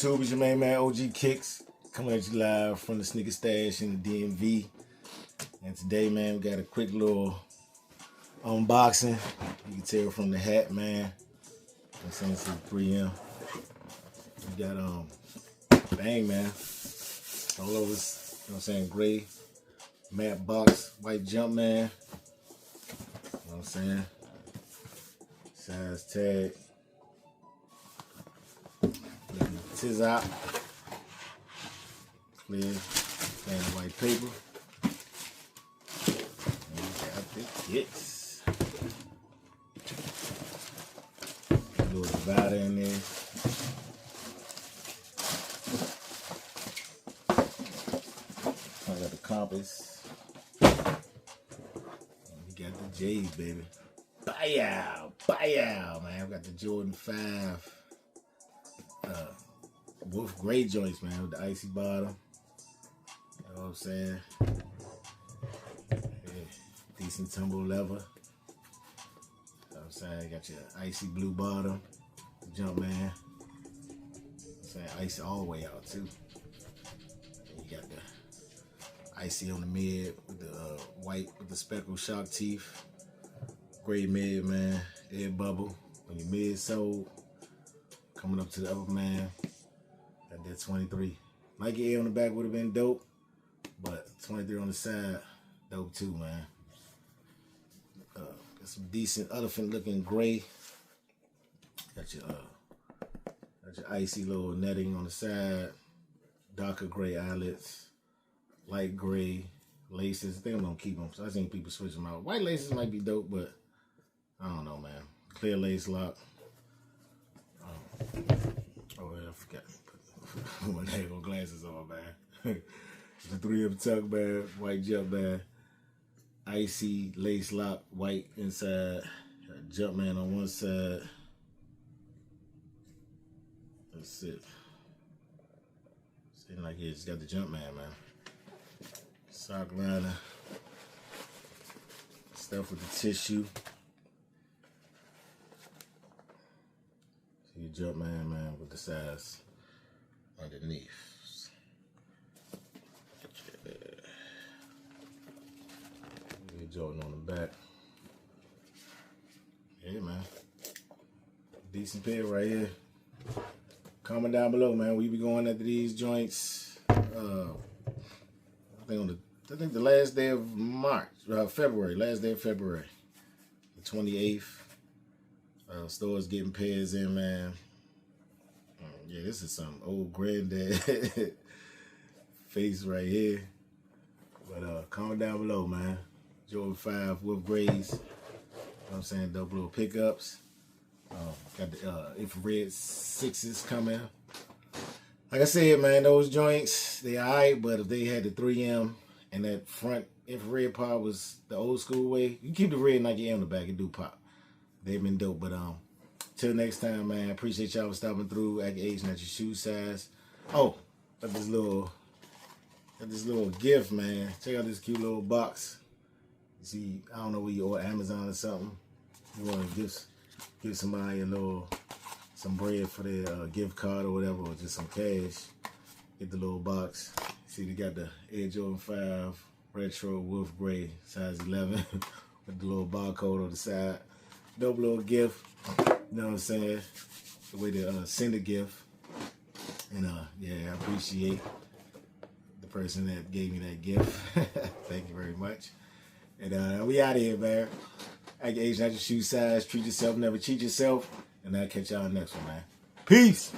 YouTube? It's your main man, OG Kicks, coming at you live from the Sneaker Stash in the DMV. And today, man, we got a quick little unboxing. You can tell from the hat, man. I'm saying this is 3M. We got, bang, man. All over this, you know what I'm saying, gray matte box, white jump, man. You know what I'm saying? Size tag. Tis out. Clear and white paper. And we got the kits. A little divider in there. I got the compass. And we got the J's, baby. Bow, man. We got the Jordan 5. Wolf gray joints, man, with the icy bottom. You know what I'm saying? Yeah, decent tumble leather. You know what I'm saying? You got your icy blue bottom, jump, man. You know what I'm saying? Icy all the way out, too. And you got the icy on the mid with the white with the speckled shock teeth. Gray mid, man. Air bubble. When your mid sold, coming up to the upper, man. Got that 23. Nike Air on the back would have been dope, but 23 on the side, dope too, man. Got some decent elephant looking gray. Got your icy little netting on the side. Darker gray eyelets. Light gray laces. I think I'm gonna keep them. So I seen people switch them out. White laces might be dope, but I don't know, man. Clear lace lock. Oh yeah, I forgot. Put my name glasses on, man. The 3M tuck bag, white jump bag, icy lace lock, white inside, jump man on one side. That's it. Seems like it's got the jump man, man. Sock liner, stuff with the tissue. See your jump man, with the size underneath. Your Jordan on the back. Yeah, man. Decent pair right here. Comment down below, man. We be going after these joints. I think the last day of February. Last day of February, the 28th. Stores getting pairs in, man. Yeah, this is some old granddad face right here. But comment down below, man. Jordan 5 with grays. You know what I'm saying? Dope little pickups. Got the infrared 6s coming. Like I said, man, those joints, they alright, but if they had the 3M and that front infrared part was the old school way, you keep the red Nike Air on the back, it do pop. They've been dope, but till next time, man. Appreciate y'all for stopping through, at your age and at your shoe size. Oh, got this little gift, man. Check out this cute little box. You see, I don't know where you order, Amazon or something. You want to give somebody some bread for their gift card or whatever, or just some cash. Get the little box. See, they got the Air Jordan 5 Retro Wolf Gray, size 11, with the little barcode on the side. Dope little gift. You know what I'm saying? The way to send a gift. And yeah, I appreciate the person that gave me that gift. Thank you very much. And we out of here, man. At your age, not your shoe size. Treat yourself, never cheat yourself. And I'll catch y'all next one, man. Peace.